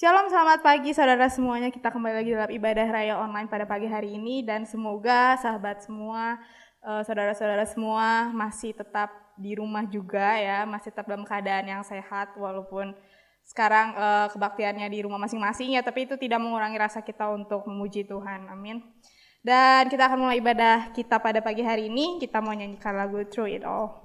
Shalom, selamat pagi saudara semuanya. Kita kembali lagi dalam ibadah raya online pada pagi hari ini dan semoga sahabat semua, saudara-saudara semua masih tetap di rumah juga ya, masih tetap dalam keadaan yang sehat walaupun sekarang kebaktiannya di rumah masing-masing ya, tapi itu tidak mengurangi rasa kita untuk memuji Tuhan. Amin. Dan kita akan mulai ibadah kita pada pagi hari ini. Kita mau nyanyikan lagu Through It All.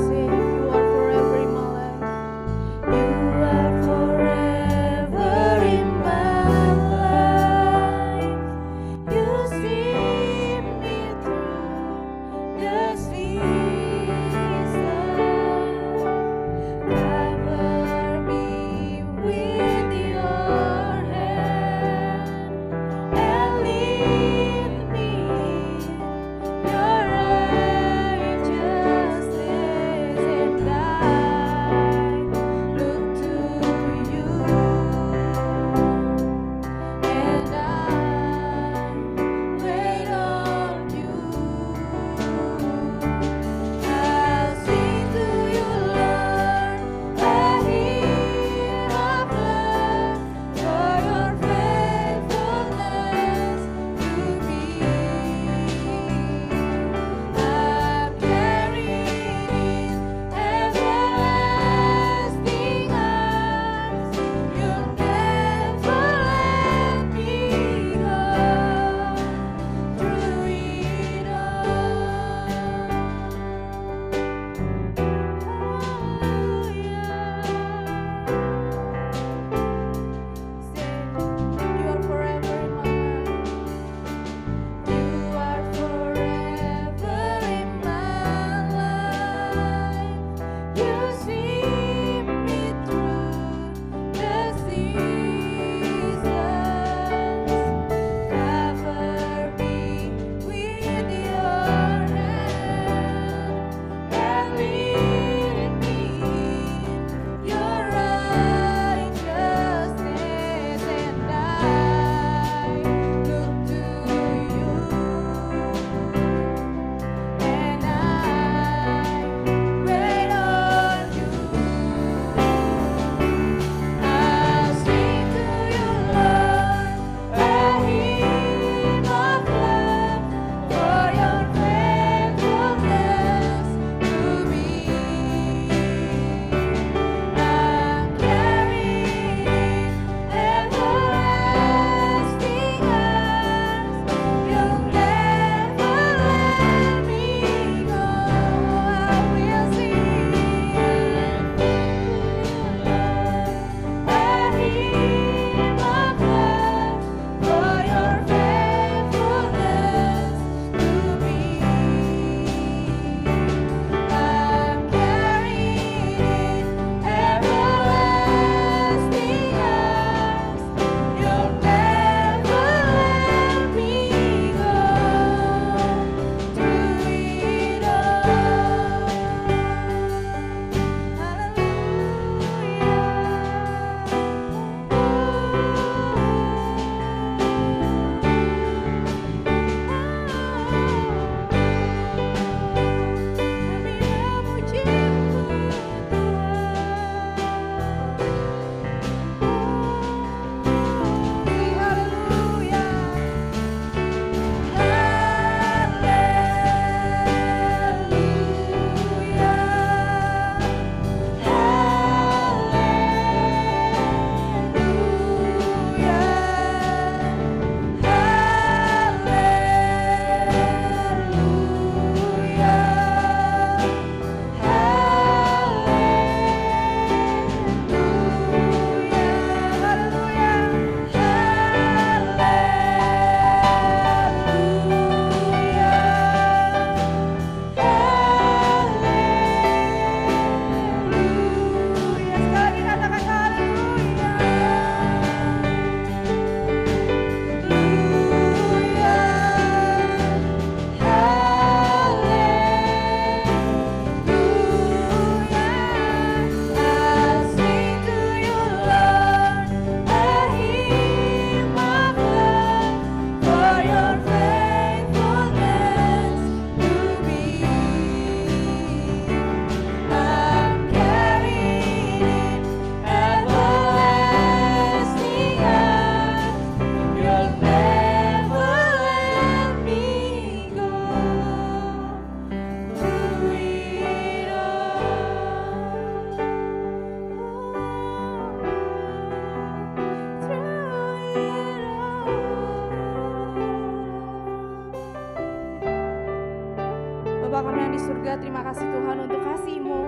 Say you are forever saudara, terima kasih Tuhan untuk kasih-Mu,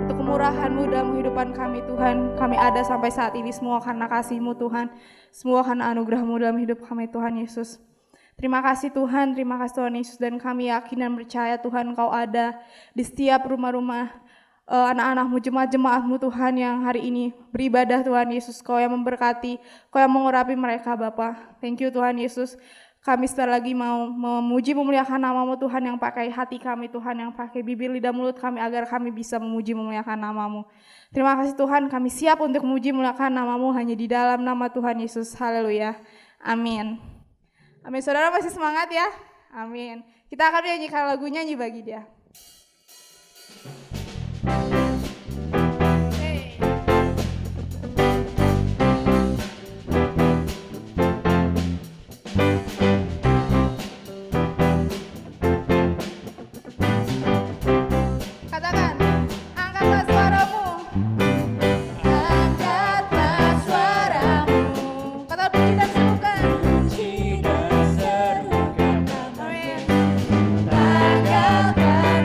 untuk kemurahan-Mu dalam kehidupan kami Tuhan. Kami ada sampai saat ini semua karena kasih-Mu Tuhan, semua karena anugerah-Mu dalam hidup kami Tuhan Yesus. Terima kasih Tuhan Tuhan Yesus, dan kami yakin dan percaya Tuhan Engkau ada di setiap rumah-rumah anak-anak-Mu, jemaat-jemaat-Mu Tuhan yang hari ini beribadah Tuhan Yesus. Kau yang memberkati, Kau yang mengurapi mereka Bapa. Thank you Tuhan Yesus. Kami sekali lagi mau memuji memuliakan nama-Mu Tuhan, yang pakai hati kami Tuhan, yang pakai bibir lidah mulut kami agar kami bisa memuji memuliakan nama-Mu. Terima kasih Tuhan, kami siap untuk memuji memuliakan nama-Mu hanya di dalam nama Tuhan Yesus. Haleluya. Amin. Amin. Saudara masih semangat ya? Amin. Kita akan menyanyikan lagu Nyanyi Bagi Dia. Banggakan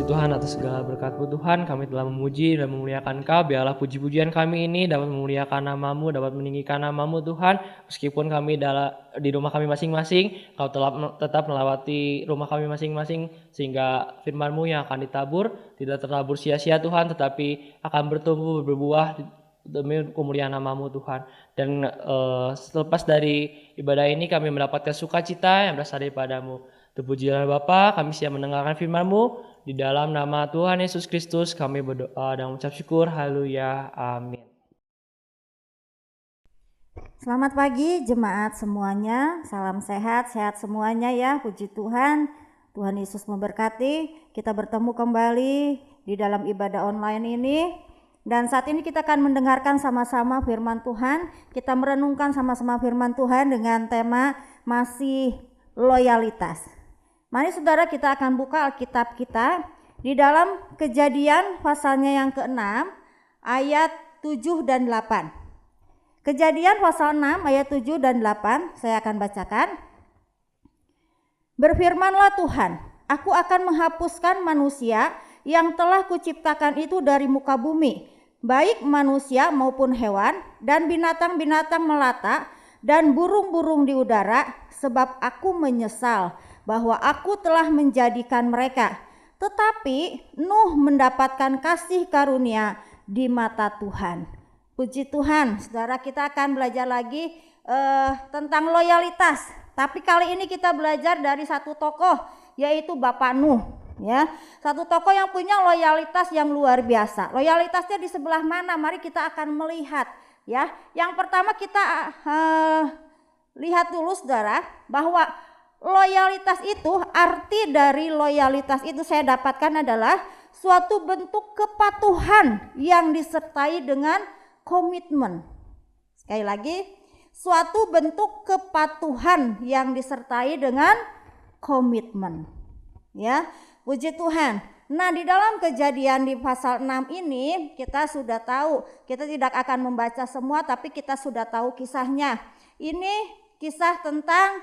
kasih Tuhan atas segala berkat-Mu Tuhan. Kami telah memuji dan memuliakan Kau. Biarlah puji-pujian kami ini dapat memuliakan nama-Mu, dapat meninggikan nama-Mu Tuhan. Meskipun kami di rumah kami masing-masing, Kau telah tetap melewati rumah kami masing-masing, sehingga firman-Mu yang akan ditabur tidak tertabur sia-sia Tuhan, tetapi akan bertumbuh berbuah demi kemuliaan nama-Mu Tuhan. Dan selepas dari ibadah ini kami mendapatkan sukacita yang berasal daripada-Mu. Terpujilah Bapa, kami siap mendengarkan firman-Mu. Di dalam nama Tuhan Yesus Kristus kami berdoa dan mengucap syukur. Haleluya. Amin. Selamat pagi jemaat semuanya. Salam sehat semuanya ya. Puji Tuhan. Tuhan Yesus memberkati. Kita bertemu kembali di dalam ibadah online ini. Dan saat ini kita akan mendengarkan sama-sama firman Tuhan. Kita merenungkan sama-sama firman Tuhan dengan tema masih loyalitas. Mari saudara, kita akan buka Alkitab kita di dalam Kejadian pasalnya yang ke-6 ayat 7 dan 8. Kejadian pasal 6 ayat 7 dan 8 saya akan bacakan. Berfirmanlah Tuhan, aku akan menghapuskan manusia yang telah kuciptakan itu dari muka bumi, baik manusia maupun hewan dan binatang-binatang melata dan burung-burung di udara, sebab aku menyesal bahwa aku telah menjadikan mereka. Tetapi Nuh mendapatkan kasih karunia di mata Tuhan. Puji Tuhan, saudara, kita akan belajar lagi tentang loyalitas. Tapi kali ini kita belajar dari satu tokoh, yaitu Bapak Nuh. Ya, satu tokoh yang punya loyalitas yang luar biasa. Loyalitasnya di sebelah mana? Mari kita akan melihat. Ya, yang pertama kita lihat dulu, saudara, bahwa loyalitas itu, arti dari loyalitas itu saya dapatkan adalah suatu bentuk kepatuhan yang disertai dengan komitmen. Sekali lagi, suatu bentuk kepatuhan yang disertai dengan komitmen. Ya, puji Tuhan. Nah, di dalam Kejadian di pasal 6 ini kita sudah tahu, kita tidak akan membaca semua tapi kita sudah tahu kisahnya. Ini kisah tentang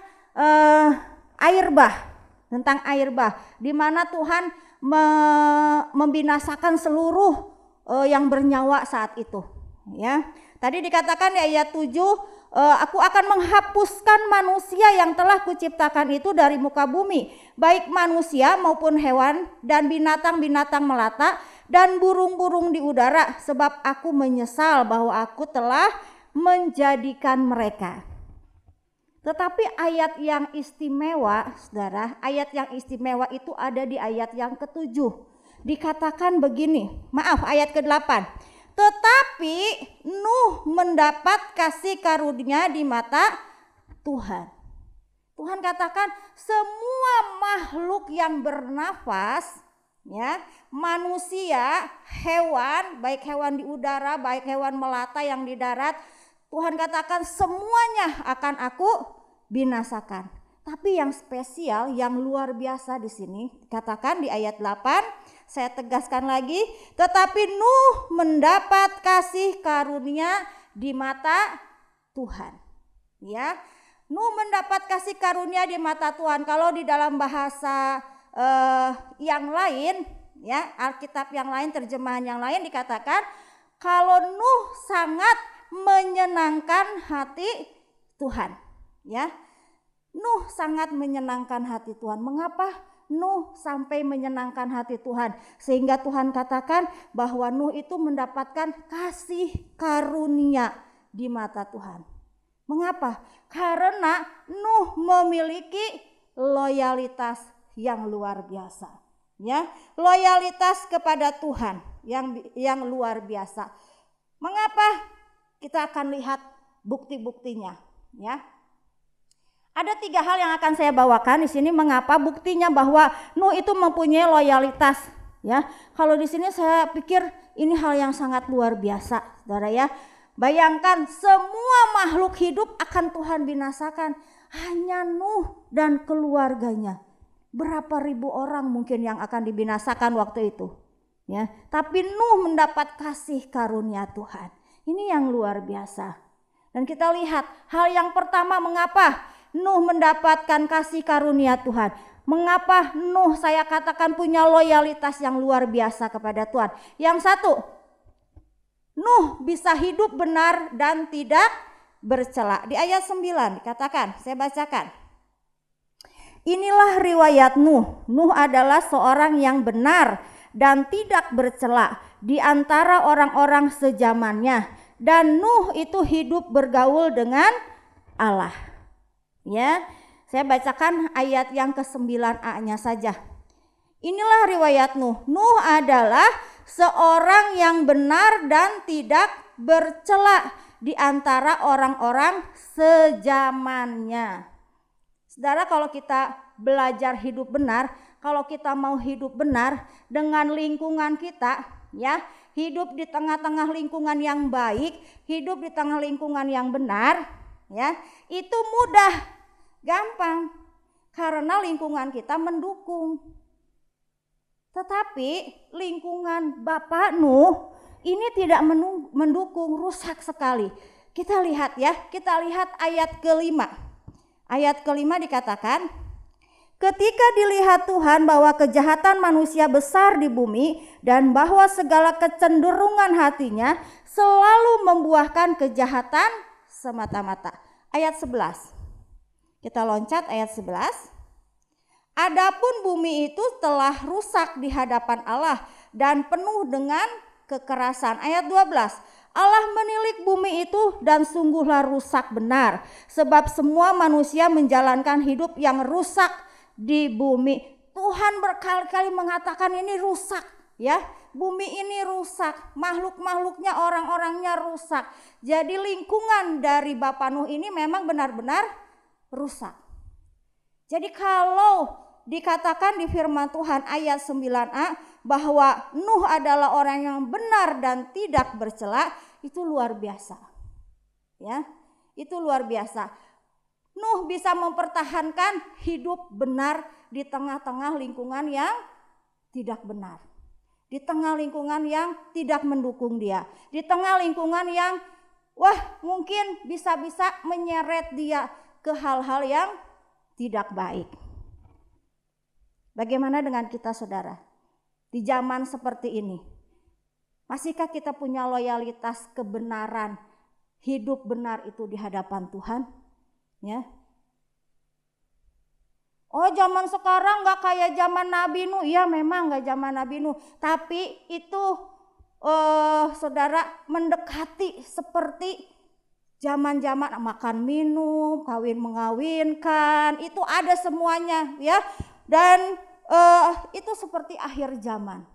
air bah, di mana Tuhan membinasakan seluruh yang bernyawa saat itu. Ya, tadi dikatakan di ayat 7, aku akan menghapuskan manusia yang telah kuciptakan itu dari muka bumi, baik manusia maupun hewan dan binatang-binatang melata dan burung-burung di udara, sebab aku menyesal bahwa aku telah menjadikan mereka. Tetapi ayat yang istimewa, saudara, ayat yang istimewa itu ada di ayat yang ke-7. Dikatakan begini, ayat ke-8. Tetapi Nuh mendapat kasih karunia di mata Tuhan. Tuhan katakan semua makhluk yang bernafas, ya, manusia, hewan, baik hewan di udara, baik hewan melata yang di darat, Tuhan katakan semuanya akan aku binasakan. Tapi yang spesial, yang luar biasa di sini, katakan di ayat 8, saya tegaskan lagi, tetapi Nuh mendapat kasih karunia di mata Tuhan. Ya, Nuh mendapat kasih karunia di mata Tuhan. Kalau di dalam bahasa yang lain, ya, Alkitab yang lain, terjemahan yang lain dikatakan kalau Nuh sangat menyenangkan hati Tuhan. Ya, Nuh sangat menyenangkan hati Tuhan. Mengapa Nuh sampai menyenangkan hati Tuhan? Sehingga Tuhan katakan bahwa Nuh itu mendapatkan kasih karunia di mata Tuhan. Mengapa? Karena Nuh memiliki loyalitas yang luar biasa. Ya, loyalitas kepada Tuhan yang luar biasa. Mengapa? Kita akan lihat bukti-buktinya, ya. Ada 3 hal yang akan saya bawakan di sini. Mengapa buktinya bahwa Nuh itu mempunyai loyalitas, ya. Kalau di sini saya pikir ini hal yang sangat luar biasa, saudara, ya. Bayangkan semua makhluk hidup akan Tuhan binasakan, hanya Nuh dan keluarganya. Berapa ribu orang mungkin yang akan dibinasakan waktu itu, ya. Tapi Nuh mendapat kasih karunia Tuhan. Ini yang luar biasa. Dan kita lihat hal yang pertama, mengapa Nuh mendapatkan kasih karunia Tuhan? Mengapa Nuh saya katakan punya loyalitas yang luar biasa kepada Tuhan? Yang satu, Nuh bisa hidup benar dan tidak bercela. Di ayat 9 dikatakan, saya bacakan. Inilah riwayat Nuh. Nuh adalah seorang yang benar dan tidak bercela di antara orang-orang sezamannya. Dan Nuh itu hidup bergaul dengan Allah. Ya, saya bacakan ayat yang ke-9a-nya saja. Inilah riwayat Nuh. Nuh adalah seorang yang benar dan tidak bercela di antara orang-orang sezamannya. Saudara, kalau kita belajar hidup benar, kalau kita mau hidup benar dengan lingkungan kita, ya, hidup di tengah-tengah lingkungan yang baik, hidup di tengah lingkungan yang benar, ya, itu mudah, gampang, karena lingkungan kita mendukung. Tetapi lingkungan Bapak Nuh ini tidak mendukung, rusak sekali. Kita lihat ya, kita lihat ayat ke-5. Ayat ke-5 dikatakan, ketika dilihat Tuhan bahwa kejahatan manusia besar di bumi dan bahwa segala kecenderungan hatinya selalu membuahkan kejahatan semata-mata. Ayat 11. Kita loncat ayat 11. Adapun bumi itu telah rusak di hadapan Allah dan penuh dengan kekerasan. Ayat 12. Allah menilik bumi itu dan sungguhlah rusak benar, sebab semua manusia menjalankan hidup yang rusak di bumi. Tuhan berkali-kali mengatakan ini rusak, ya. Bumi ini rusak, makhluk-makhluknya, orang-orangnya rusak. Jadi lingkungan dari Bapak Nuh ini memang benar-benar rusak. Jadi kalau dikatakan di firman Tuhan ayat 9a bahwa Nuh adalah orang yang benar dan tidak bercela, itu luar biasa. Ya, itu luar biasa. Nuh bisa mempertahankan hidup benar di tengah-tengah lingkungan yang tidak benar. Di tengah lingkungan yang tidak mendukung dia. Di tengah lingkungan yang mungkin bisa-bisa menyeret dia ke hal-hal yang tidak baik. Bagaimana dengan kita, saudara? Di zaman seperti ini, masihkah kita punya loyalitas kebenaran, hidup benar itu di hadapan Tuhan? Ya. Oh, zaman sekarang gak kayak zaman Nabi Nuh. Iya, memang gak zaman Nabi Nuh. Tapi itu saudara, mendekati seperti zaman-zaman makan minum, kawin mengawinkan, itu ada semuanya, ya. Dan itu seperti akhir zaman.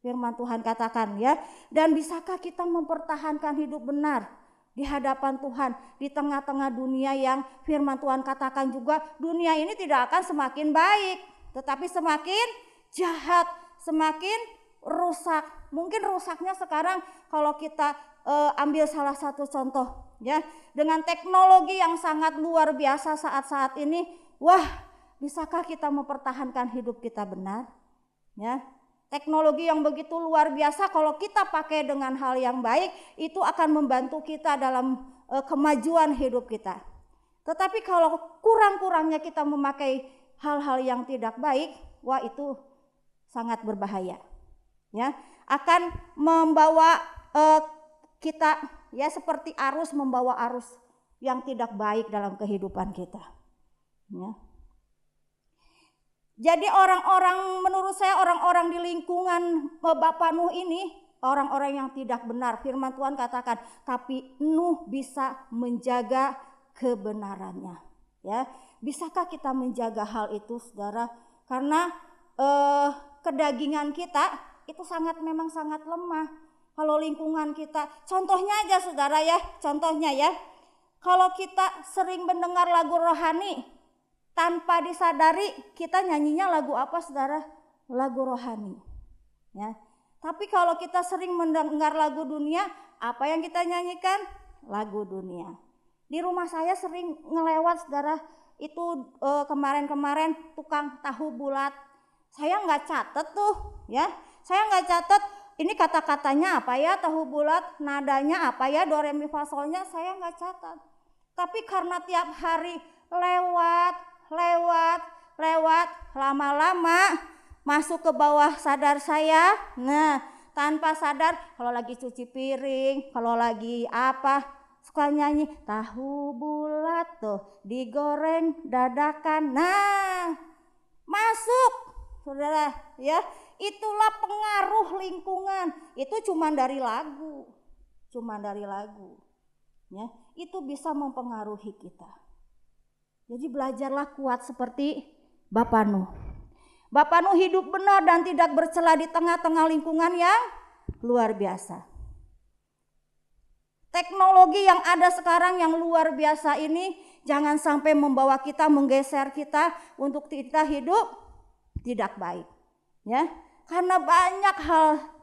Firman Tuhan katakan, ya. Dan bisakah kita mempertahankan hidup benar di hadapan Tuhan di tengah-tengah dunia yang firman Tuhan katakan juga dunia ini tidak akan semakin baik, tetapi semakin jahat, semakin rusak. Mungkin rusaknya sekarang kalau kita ambil salah satu contoh, ya, dengan teknologi yang sangat luar biasa saat-saat ini, bisakah kita mempertahankan hidup kita benar? Ya, teknologi yang begitu luar biasa kalau kita pakai dengan hal yang baik itu akan membantu kita dalam kemajuan hidup kita. Tetapi kalau kurang-kurangnya kita memakai hal-hal yang tidak baik, itu sangat berbahaya. Ya, akan membawa kita, ya, seperti arus membawa arus yang tidak baik dalam kehidupan kita. Ya. Jadi orang-orang, menurut saya orang-orang di lingkungan Bapak Nuh ini orang-orang yang tidak benar. Firman Tuhan katakan, tapi Nuh bisa menjaga kebenarannya. Ya, bisakah kita menjaga hal itu, saudara? Karena kedagingan kita itu memang sangat lemah. Kalau lingkungan kita, contohnya aja, saudara, ya, contohnya, ya, kalau kita sering mendengar lagu rohani, tanpa disadari kita nyanyinya lagu apa, saudara? Lagu rohani, ya. Tapi kalau kita sering mendengar lagu dunia, apa yang kita nyanyikan? Lagu dunia. Di rumah saya sering ngelewat, saudara, itu kemarin-kemarin tukang tahu bulat. Saya nggak catet tuh, ya. Saya nggak catet ini kata-katanya apa ya, tahu bulat, nadanya apa ya, do re mi fa solnya, saya nggak catat. Tapi karena tiap hari lewat lewat lama-lama masuk ke bawah sadar saya. Nah, tanpa sadar kalau lagi cuci piring, kalau lagi apa, suka nyanyi tahu bulat tuh digoreng dadakan. Nah, masuk saudara ya. Itulah pengaruh lingkungan. Itu cuma dari lagu. Ya, itu bisa mempengaruhi kita. Jadi belajarlah kuat seperti Bapak Nuh. Bapak Nuh hidup benar dan tidak bercela di tengah-tengah lingkungan yang luar biasa. Teknologi yang ada sekarang yang luar biasa ini jangan sampai membawa kita, menggeser kita untuk kita hidup tidak baik. Ya, karena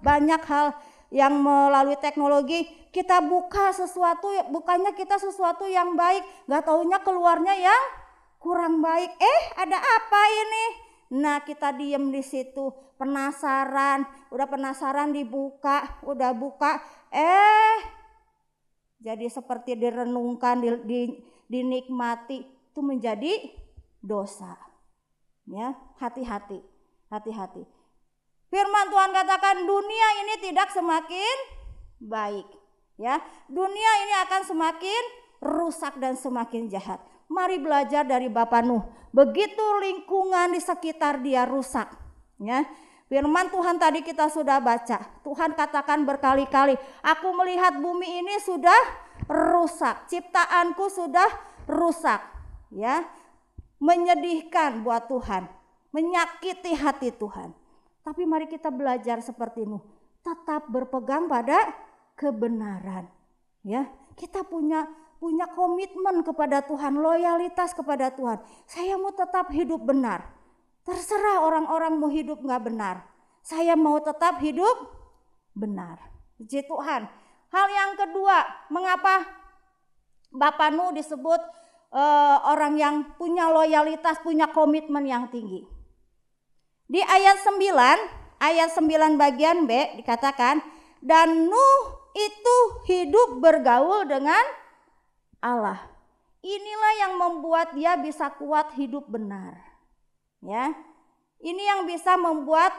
banyak hal yang melalui teknologi kita buka sesuatu, bukannya kita sesuatu yang baik, nggak taunya keluarnya yang kurang baik. Ada apa ini? Nah, kita diem di situ, penasaran, udah penasaran dibuka, udah buka, jadi seperti direnungkan, dinikmati, itu menjadi dosa. Ya, hati-hati. Firman Tuhan katakan dunia ini tidak semakin baik. Ya, dunia ini akan semakin rusak dan semakin jahat. Mari belajar dari Bapak Nuh. Begitu lingkungan di sekitar dia rusak, ya. Firman Tuhan tadi kita sudah baca. Tuhan katakan berkali-kali, aku melihat bumi ini sudah rusak, ciptaanku sudah rusak, ya. Menyedihkan buat Tuhan, menyakiti hati Tuhan. Tapi mari kita belajar seperti Nuh, tetap berpegang pada kebenaran, ya. Kita punya komitmen kepada Tuhan, loyalitas kepada Tuhan. Saya mau tetap hidup benar. Terserah orang-orang mau hidup gak benar. Saya mau tetap hidup benar. Puji Tuhan. Hal yang kedua, mengapa Bapak Nuh disebut orang yang punya loyalitas, punya komitmen yang tinggi. Di ayat 9 bagian B dikatakan, dan Nuh itu hidup bergaul dengan Allah. Inilah yang membuat dia bisa kuat hidup benar. Ya. Ini yang bisa membuat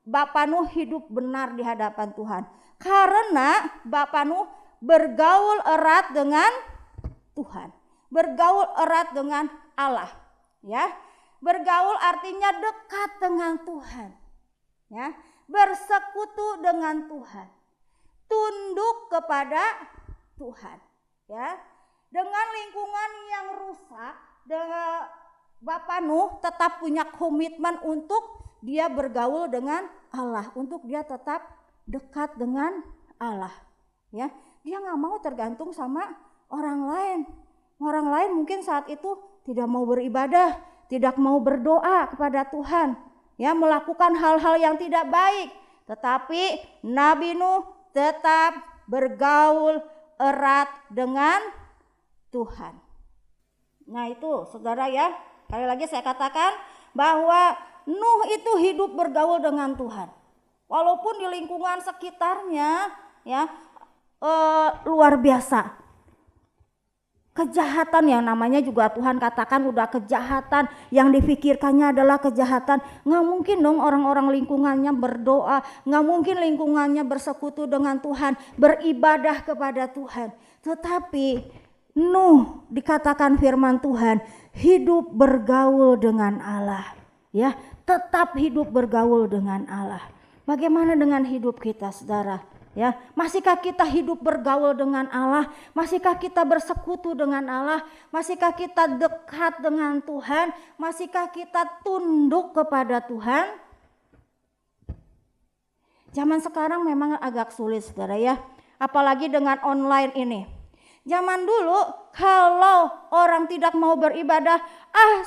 Bapak Nuh hidup benar di hadapan Tuhan. Karena Bapak Nuh bergaul erat dengan Tuhan. Bergaul erat dengan Allah, ya. Bergaul artinya dekat dengan Tuhan. Ya. Bersekutu dengan Tuhan. Tunduk kepada Tuhan, ya. Dengan lingkungan yang rusak, Bapak Nuh tetap punya komitmen untuk dia bergaul dengan Allah, untuk dia tetap dekat dengan Allah, ya. Dia nggak mau tergantung sama orang lain. Orang lain mungkin saat itu tidak mau beribadah, tidak mau berdoa kepada Tuhan, ya, melakukan hal-hal yang tidak baik. Tetapi Nabi Nuh tetap bergaul erat dengan Tuhan. Nah itu saudara ya, sekali lagi saya katakan bahwa Nuh itu hidup bergaul dengan Tuhan. Walaupun di lingkungan sekitarnya ya luar biasa. Kejahatan yang namanya juga Tuhan katakan udah kejahatan, yang difikirkannya adalah kejahatan. Nggak mungkin dong orang-orang lingkungannya berdoa, nggak mungkin lingkungannya bersekutu dengan Tuhan, beribadah kepada Tuhan. Tetapi Nuh dikatakan firman Tuhan hidup bergaul dengan Allah, ya, tetap hidup bergaul dengan Allah. Bagaimana dengan hidup kita, saudara? Ya, masihkah kita hidup bergaul dengan Allah? Masihkah kita bersekutu dengan Allah? Masihkah kita dekat dengan Tuhan? Masihkah kita tunduk kepada Tuhan? Zaman sekarang memang agak sulit, saudara ya, apalagi dengan online ini. Zaman dulu kalau orang tidak mau beribadah,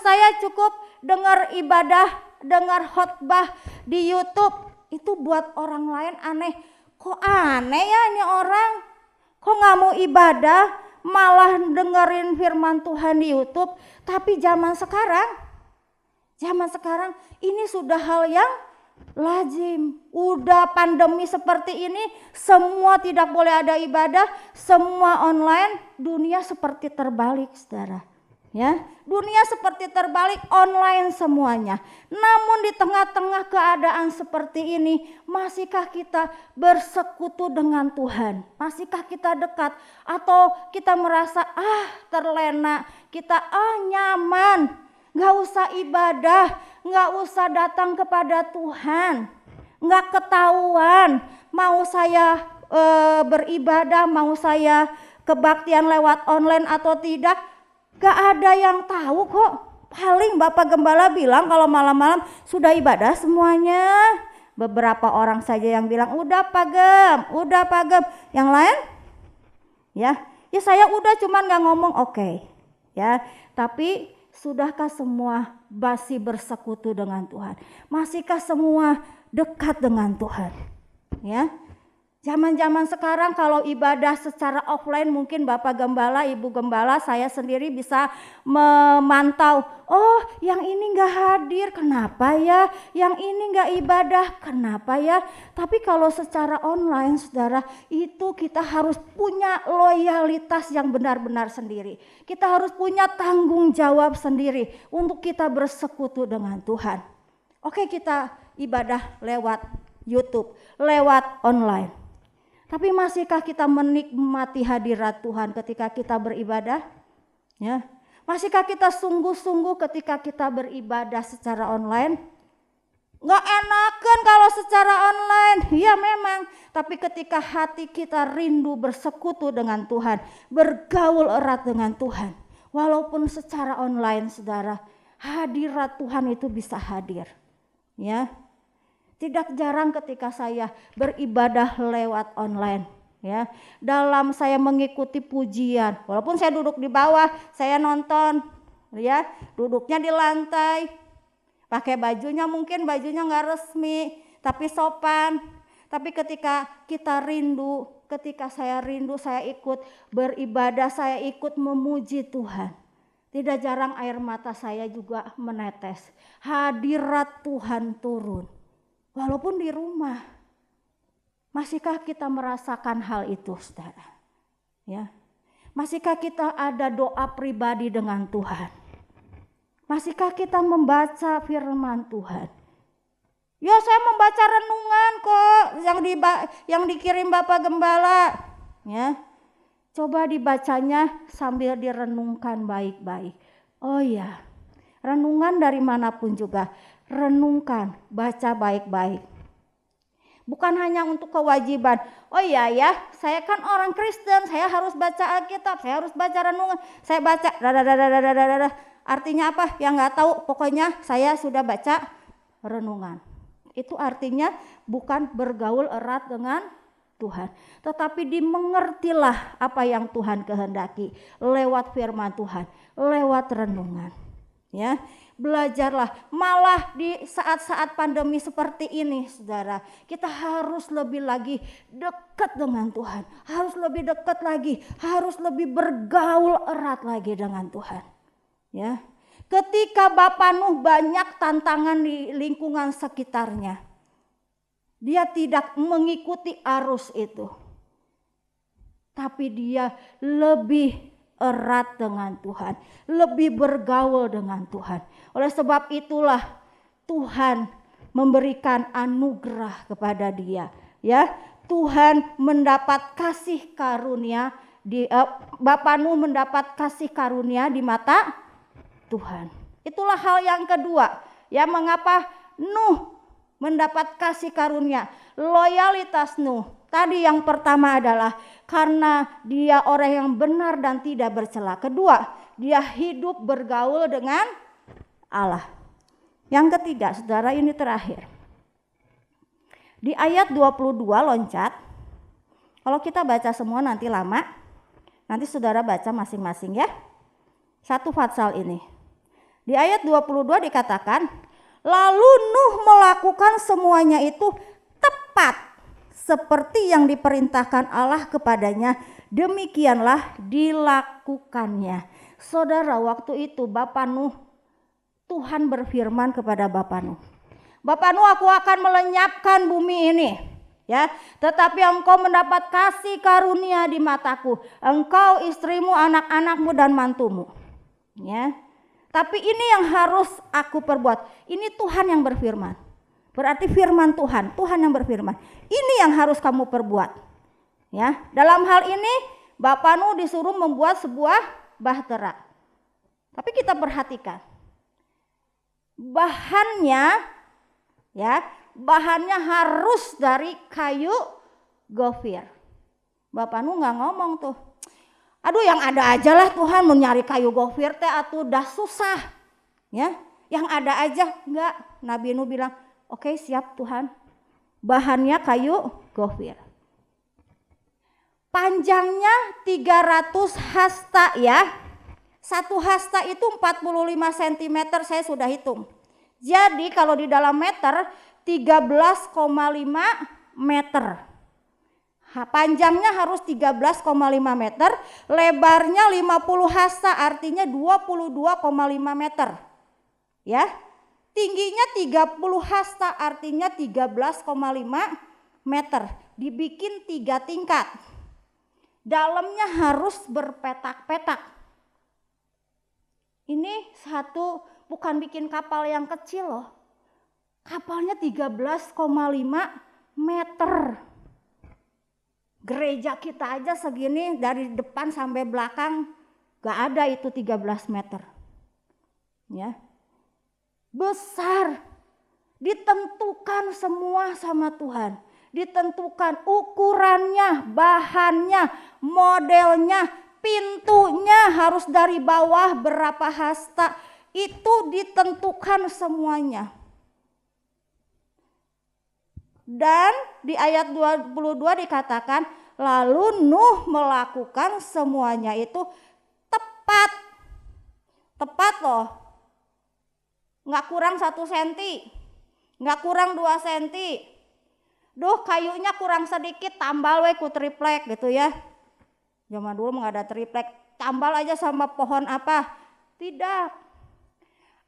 saya cukup dengar ibadah, dengar khotbah di YouTube. Itu buat orang lain aneh. Kok aneh ya ini orang? Kok gak mau ibadah, malah dengerin firman Tuhan di YouTube? Tapi zaman sekarang ini sudah hal yang lazim. Udah pandemi seperti ini, semua tidak boleh ada ibadah, semua online, dunia seperti terbalik, saudara. Ya, dunia seperti terbalik, online semuanya. Namun di tengah-tengah keadaan seperti ini, masihkah kita bersekutu dengan Tuhan? Masihkah kita dekat? Atau kita merasa terlena, kita nyaman, gak usah ibadah, gak usah datang kepada Tuhan, gak ketahuan mau saya beribadah, mau saya kebaktian lewat online atau tidak. Gak ada yang tahu kok. Paling Bapak Gembala bilang kalau malam-malam sudah ibadah semuanya. Beberapa orang saja yang bilang udah Pak Gem. Yang lain ya saya udah, cuman gak ngomong oke. Ya, tapi sudahkah semua masih bersekutu dengan Tuhan? Masihkah semua dekat dengan Tuhan? Ya. Zaman-zaman sekarang kalau ibadah secara offline, mungkin Bapak Gembala, Ibu Gembala, saya sendiri bisa memantau. Oh, yang ini gak hadir, kenapa ya? Yang ini gak ibadah, kenapa ya? Tapi kalau secara online, saudara, itu kita harus punya loyalitas yang benar-benar sendiri. Kita harus punya tanggung jawab sendiri untuk kita bersekutu dengan Tuhan. Oke, kita ibadah lewat YouTube, lewat online. Tapi masihkah kita menikmati hadirat Tuhan ketika kita beribadah? Ya. Masihkah kita sungguh-sungguh ketika kita beribadah secara online? Gak enakan kalau secara online, ya memang. Tapi ketika hati kita rindu bersekutu dengan Tuhan, bergaul erat dengan Tuhan, walaupun secara online, saudara, hadirat Tuhan itu bisa hadir. Ya. Tidak jarang ketika saya beribadah lewat online, ya. Dalam saya mengikuti pujian, walaupun saya duduk di bawah, saya nonton, ya, duduknya di lantai, pakai bajunya mungkin bajunya nggak resmi, tapi sopan. Tapi ketika kita rindu, ketika saya rindu, saya ikut beribadah, saya ikut memuji Tuhan. Tidak jarang air mata saya juga menetes. Hadirat Tuhan turun. Walaupun di rumah, masihkah kita merasakan hal itu, saudara? Ya, masihkah kita ada doa pribadi dengan Tuhan? Masihkah kita membaca firman Tuhan? Ya, saya membaca renungan kok yang dikirim Bapak Gembala. Ya, coba dibacanya sambil direnungkan baik-baik. Oh ya, renungan dari manapun juga. Renungkan, baca baik-baik. Bukan hanya untuk kewajiban. Oh iya ya, saya kan orang Kristen, saya harus baca Alkitab, saya harus baca renungan. Saya baca, artinya apa? Yang nggak tahu, pokoknya saya sudah baca renungan. Itu artinya bukan bergaul erat dengan Tuhan, tetapi dimengertilah apa yang Tuhan kehendaki lewat firman Tuhan, lewat renungan. Ya. Belajarlah, malah di saat-saat pandemi seperti ini, saudara, kita harus lebih lagi dekat dengan Tuhan, harus lebih dekat lagi, harus lebih bergaul erat lagi dengan Tuhan. Ya, ketika Bapak Nuh banyak tantangan di lingkungan sekitarnya, dia tidak mengikuti arus itu, tapi dia lebih erat dengan Tuhan, lebih bergaul dengan Tuhan. Oleh sebab itulah Tuhan memberikan anugerah kepada dia. Ya, Tuhan mendapat kasih karunia Bapak Nuh mendapat kasih karunia di mata Tuhan. Itulah hal yang kedua. Ya, mengapa Nuh mendapat kasih karunia? Loyalitas Nuh. Tadi yang pertama adalah karena dia orang yang benar dan tidak bercela. Kedua, dia hidup bergaul dengan Allah. Yang ketiga, saudara, ini terakhir. Di ayat 22 loncat. Kalau kita baca semua nanti lama. Nanti saudara baca masing-masing ya. Satu fatsal ini. Di ayat 22 dikatakan, lalu Nuh melakukan semuanya itu tepat seperti yang diperintahkan Allah kepadanya, demikianlah dilakukannya. Saudara, waktu itu Bapak Nuh, Tuhan berfirman kepada Bapak Nuh, Bapak Nuh, aku akan melenyapkan bumi ini, ya, tetapi engkau mendapat kasih karunia di mataku, engkau, istrimu, anak-anakmu dan mantumu. Ya. Tapi ini yang harus aku perbuat. Ini Tuhan yang berfirman. Berarti firman Tuhan, Tuhan yang berfirman. Ini yang harus kamu perbuat. Ya, dalam hal ini Bapak Nuh disuruh membuat sebuah bahtera. Tapi kita perhatikan. Bahannya harus dari kayu gofir. Bapak Nuh nggak ngomong tuh, aduh yang ada aja lah Tuhan, mau nyari kayu gofir teh atuh dah susah. Ya, yang ada aja. Enggak, Nabi Nuh bilang, oke, siap Tuhan. Bahannya kayu gofir. Panjangnya 300 hasta ya. Satu hasta itu 45 cm, saya sudah hitung. Jadi kalau di dalam meter 13,5 meter. Panjangnya harus 13,5 meter, lebarnya 50 hasta artinya 22,5 meter. Ya. Tingginya 30 hasta artinya 13,5 meter. Dibikin 3 tingkat. Dalamnya harus berpetak-petak. Ini satu, bukan bikin kapal yang kecil loh. Kapalnya 13,5 meter. Gereja kita aja segini dari depan sampai belakang gak ada itu 13 meter. Ya. Besar. Ditentukan semua sama Tuhan. Ditentukan ukurannya, bahannya, modelnya, pintunya harus dari bawah berapa hasta. Itu ditentukan semuanya. Dan di ayat 22 dikatakan, lalu Nuh melakukan semuanya itu tepat. Tepat loh. Nggak kurang 1 senti, nggak kurang 2 senti. Duh, kayunya kurang sedikit, tambal we ku triplek gitu ya. Zaman dulu nggak ada triplek, tambal aja sama pohon apa? Tidak.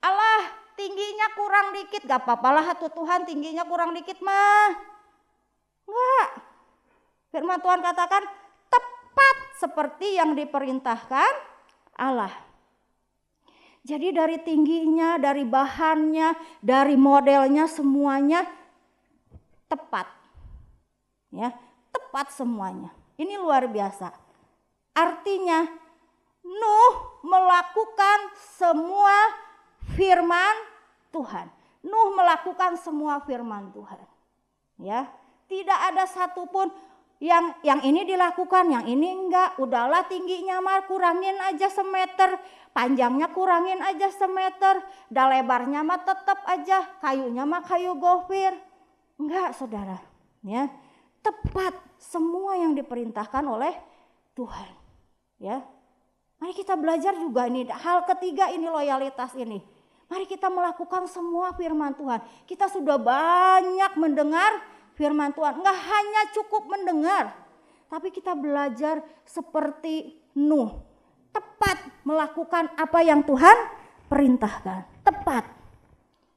Allah, tingginya kurang dikit, gak apa-apa lah tuh Tuhan, tingginya kurang dikit mah. Enggak. Firman Tuhan katakan tepat seperti yang diperintahkan Allah. Jadi dari tingginya, dari bahannya, dari modelnya semuanya tepat. Ya, tepat semuanya. Ini luar biasa. Artinya Nuh melakukan semua firman Tuhan. Nuh melakukan semua firman Tuhan. Ya, tidak ada satupun yang ini dilakukan, yang ini enggak. Udahlah tingginya mah kurangin aja semeter, panjangnya kurangin aja semeter, dah lebarnya mah tetap aja, kayunya mah kayu gofir. Enggak, saudara. Ya, tepat semua yang diperintahkan oleh Tuhan. Ya, mari kita belajar juga ini. Hal ketiga ini loyalitas ini. Mari kita melakukan semua firman Tuhan. Kita sudah banyak mendengar firman Tuhan. Enggak hanya cukup mendengar, tapi kita belajar seperti Nuh. Tepat melakukan apa yang Tuhan perintahkan. Tepat.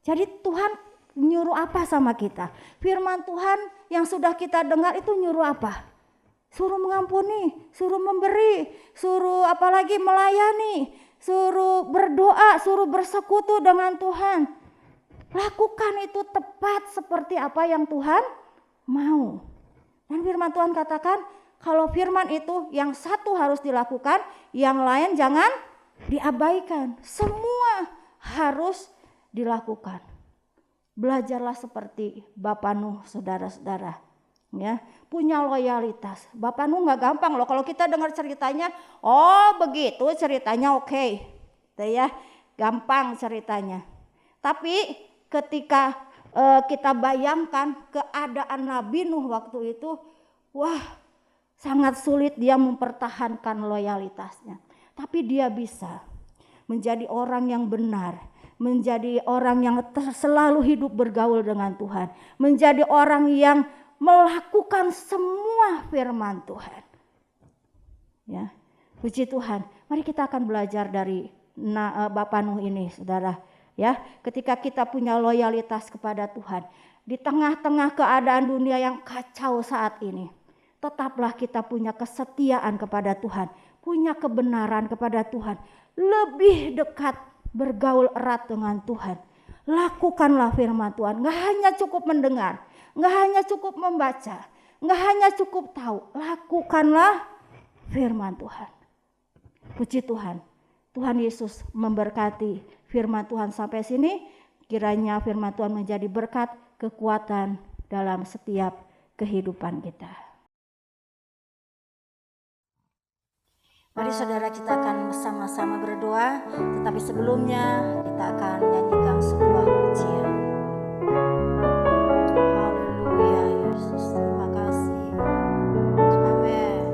Jadi Tuhan nyuruh apa sama kita? Firman Tuhan yang sudah kita dengar itu nyuruh apa? Suruh mengampuni, suruh memberi, suruh apalagi melayani, suruh berdoa, suruh bersekutu dengan Tuhan. Lakukan itu tepat seperti apa yang Tuhan mau. Dan firman Tuhan katakan kalau firman itu yang satu harus dilakukan, yang lain jangan diabaikan. Semua harus dilakukan. Belajarlah seperti Bapak Nuh, saudara-saudara. Ya, punya loyalitas. Bapak Nuh nggak gampang loh. Kalau kita dengar ceritanya, oh begitu ceritanya, oke. Ya, gampang ceritanya. Tapi ketika kita bayangkan keadaan Nabi Nuh waktu itu, wah, sangat sulit dia mempertahankan loyalitasnya. Tapi dia bisa menjadi orang yang benar, menjadi orang yang selalu hidup bergaul dengan Tuhan, menjadi orang yang melakukan semua firman Tuhan. Ya, puji Tuhan. Mari kita akan belajar dari Bapak Nuh ini, saudara. Ya, ketika kita punya loyalitas kepada Tuhan di tengah-tengah keadaan dunia yang kacau saat ini, tetaplah kita punya kesetiaan kepada Tuhan, punya kebenaran kepada Tuhan, lebih dekat bergaul erat dengan Tuhan. Lakukanlah firman Tuhan. Gak hanya cukup mendengar, gak hanya cukup membaca, gak hanya cukup tahu. Lakukanlah firman Tuhan. Puji Tuhan. Tuhan Yesus memberkati firman Tuhan sampai sini. Kiranya firman Tuhan menjadi berkat, kekuatan dalam setiap kehidupan kita. Mari saudara, kita akan bersama-sama berdoa, tetapi sebelumnya kita akan nyanyikan sebuah pujian. Haleluya Yesus, terima kasih. Amin.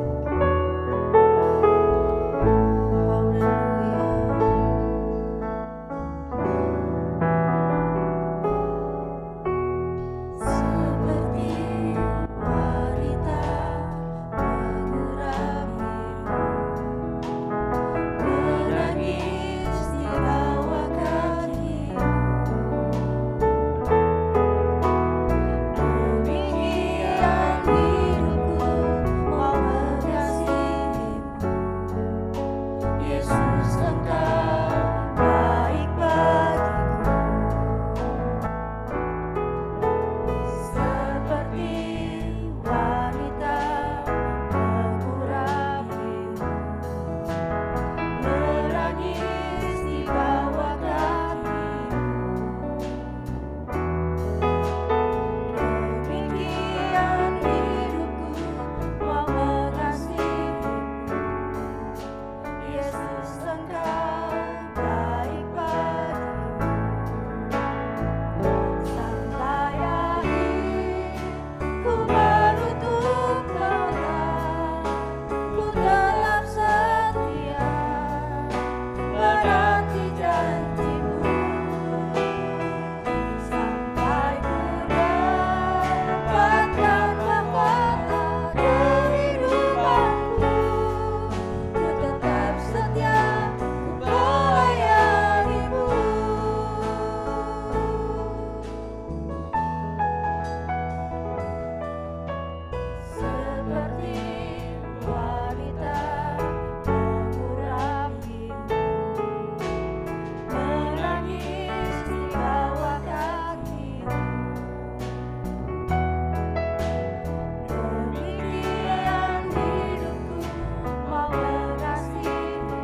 Haleluya. Seperti wanita mengurapi, menangis di bawah kakimu. Demikian hidupku mau mengasihimu. Yesus, Engkau baik bagiku. Seperti wanita mengurapimu, menangis di bawah kakimu. Demikian hidupku mau mengasihimu. Yesus, Engkau baik bagiku. Sampai akhir ku menutup mata, ku tetap setia menanti janjimu. Sampai ku dapatkan mahkota kehidupanku, ku tetap setia melayanimu. Seperti wanita mengurapimu, menangis di bawah kakimu. Demikian hidupku mau mengasihimu.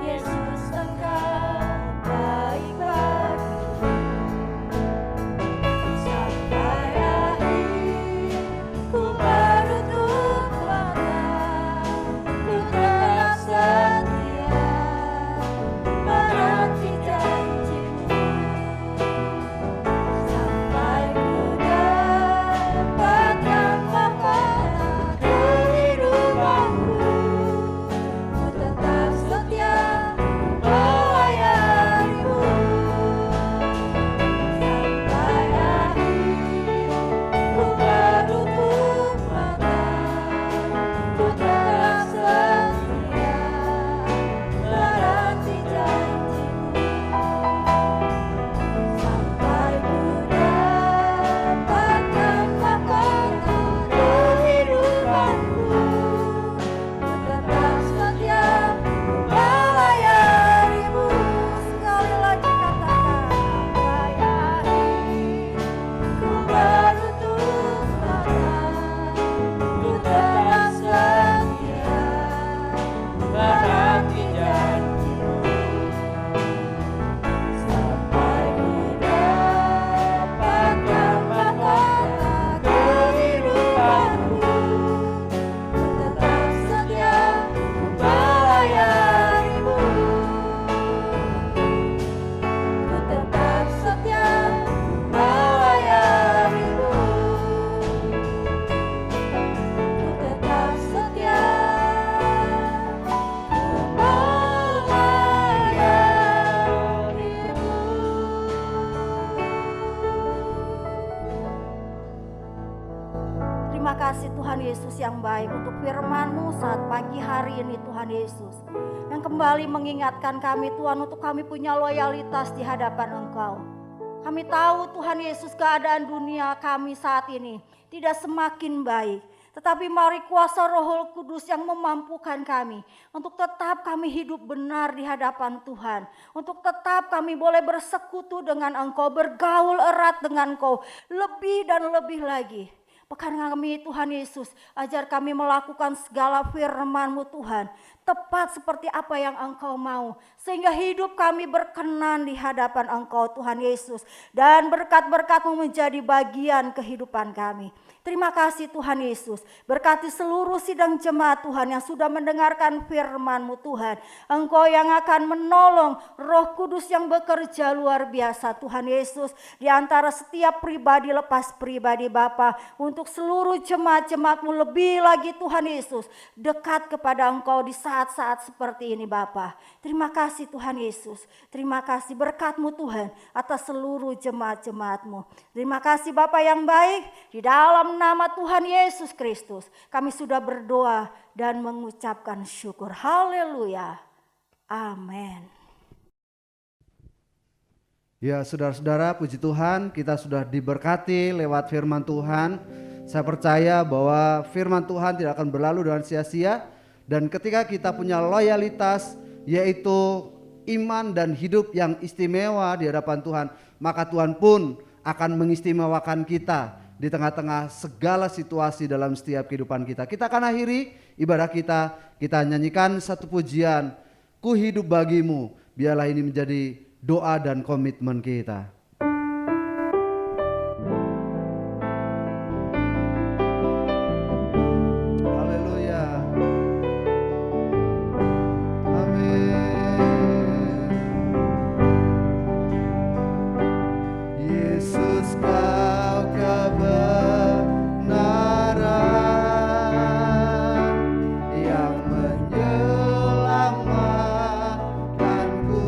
Yesus, Engkau baik bagiku. Sampai akhir ku menutup mata, ku tetap setia menanti janjimu. Sampai ku dapatkan mahkota kehidupanku, ku tetap setia melayanimu. Sampai akhir ku menutup mata, ku tetap setia menanti janjimu. Sampai ku dapatkan mahkota kehidupanku, ku tetap setia melayanimu. Sekali lagi katakan, sampai akhir ku menutup mata, ku tetap setia menanti janjimu. Sampai ku dapatkan mahkota kehidupanku, ku tetap setia melayanimu. Ku tetap setia melayanimu. Ku tetap setia melayanimu. Terima kasih Tuhan Yesus yang baik untuk firman-Mu saat pagi hari ini Tuhan Yesus, yang kembali mengingatkan kami Tuhan untuk kami punya loyalitas di hadapan Engkau. Kami tahu Tuhan Yesus keadaan dunia kami saat ini tidak semakin baik, tetapi mari kuasa Roh Kudus yang memampukan kami untuk tetap kami hidup benar di hadapan Tuhan, untuk tetap kami boleh bersekutu dengan Engkau, bergaul erat dengan Engkau lebih dan lebih lagi. Pekan kami Tuhan Yesus, ajar kami melakukan segala firman-Mu Tuhan, tepat seperti apa yang Engkau mau, sehingga hidup kami berkenan di hadapan Engkau Tuhan Yesus, dan berkat-berkat-Mu menjadi bagian kehidupan kami. Terima kasih Tuhan Yesus, berkati seluruh sidang jemaat Tuhan yang sudah mendengarkan firman-Mu Tuhan. Engkau yang akan menolong, Roh Kudus yang bekerja luar biasa Tuhan Yesus, di antara setiap pribadi lepas pribadi Bapa, untuk seluruh jemaat-jemaat-Mu lebih lagi Tuhan Yesus, dekat kepada Engkau di saat-saat seperti ini Bapa. Terima kasih Tuhan Yesus, terima kasih berkat-Mu Tuhan atas seluruh jemaat-jemaat-Mu. Terima kasih Bapa yang baik, di dalam nama Tuhan Yesus Kristus kami sudah berdoa dan mengucapkan syukur. Haleluya. Amin. Ya saudara-saudara, puji Tuhan, kita sudah diberkati lewat firman Tuhan. Saya percaya bahwa firman Tuhan tidak akan berlalu dengan sia-sia. Dan ketika kita punya loyalitas, yaitu iman dan hidup yang istimewa di hadapan Tuhan, maka Tuhan pun akan mengistimewakan kita di tengah-tengah segala situasi dalam setiap kehidupan kita. Kita akan akhiri ibadah kita nyanyikan satu pujian, Ku hidup bagimu. Biarlah ini menjadi doa dan komitmen kita. Haleluya. Amin. Yesus Kau kebenaran yang menyelamatkanku.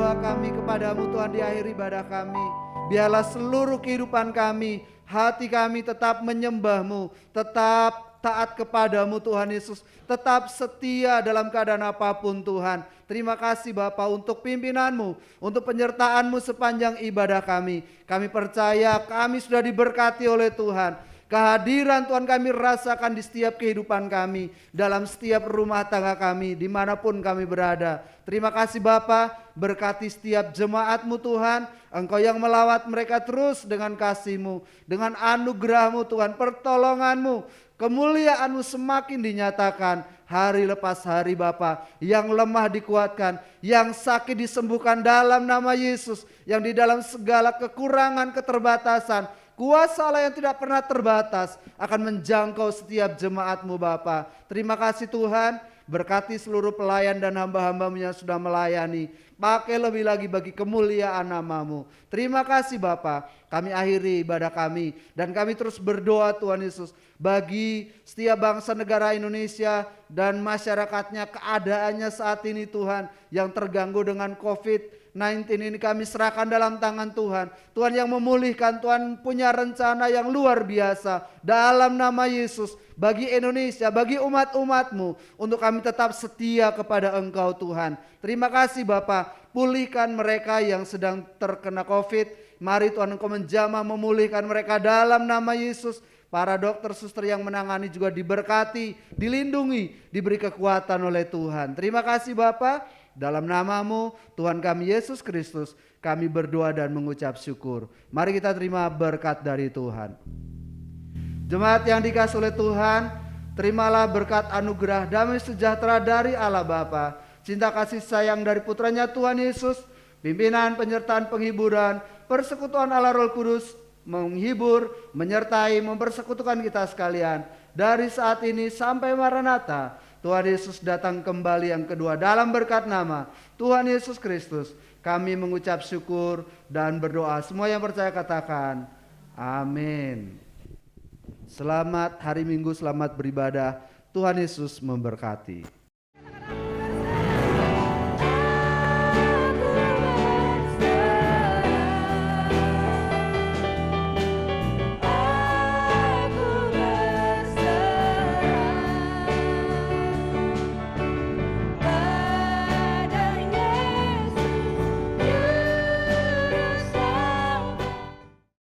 berdoa kami kepadamu Tuhan di akhir ibadah kami. Biarlah seluruh kehidupan kami, hati kami tetap menyembah-Mu, tetap taat kepadamu Tuhan Yesus, tetap setia dalam keadaan apapun Tuhan. Terima kasih Bapa untuk pimpinan-Mu, untuk penyertaan-Mu sepanjang ibadah kami. Kami percaya kami sudah diberkati oleh Tuhan. Kehadiran Tuhan kami rasakan di setiap kehidupan kami, dalam setiap rumah tangga kami, dimanapun kami berada. Terima kasih Bapa, berkati setiap jemaat-Mu Tuhan. Engkau yang melawat mereka terus dengan kasih-Mu, dengan anugerah-Mu Tuhan, pertolongan-Mu, kemuliaan-Mu semakin dinyatakan hari lepas hari Bapa. Yang lemah dikuatkan, yang sakit disembuhkan dalam nama Yesus, yang di dalam segala kekurangan, keterbatasan, kuasa Allah yang tidak pernah terbatas akan menjangkau setiap jemaat-Mu Bapa. Terima kasih Tuhan, berkati seluruh pelayan dan hamba-hamba-Mu yang sudah melayani. Pakai lebih lagi bagi kemuliaan nama-Mu. Terima kasih Bapa. Kami akhiri ibadah kami dan kami terus berdoa Tuhan Yesus bagi setiap bangsa negara Indonesia dan masyarakatnya, keadaannya saat ini Tuhan yang terganggu dengan COVID-19 ini kami serahkan dalam tangan Tuhan. Tuhan yang memulihkan, Tuhan punya rencana yang luar biasa dalam nama Yesus bagi Indonesia, bagi umat-umat-Mu, untuk kami tetap setia kepada Engkau Tuhan. Terima kasih Bapa, pulihkan mereka yang sedang terkena COVID. Mari Tuhan Engkau menjamah memulihkan mereka dalam nama Yesus. Para dokter suster yang menangani juga diberkati, dilindungi, diberi kekuatan oleh Tuhan. Terima kasih Bapa. Dalam nama-Mu Tuhan kami Yesus Kristus, kami berdoa dan mengucap syukur. Mari kita terima berkat dari Tuhan. Jemaat yang dikasihi oleh Tuhan, terimalah berkat anugerah damai sejahtera dari Allah Bapa, cinta kasih sayang dari putranya Tuhan Yesus, pimpinan, penyertaan, penghiburan, persekutuan Allah Roh Kudus, menghibur, menyertai, mempersekutukan kita sekalian dari saat ini sampai Maranatha. Tuhan Yesus datang kembali yang kedua. Dalam berkat nama Tuhan Yesus Kristus, kami mengucap syukur dan berdoa. Semua yang percaya katakan amin. Selamat hari Minggu, selamat beribadah. Tuhan Yesus memberkati.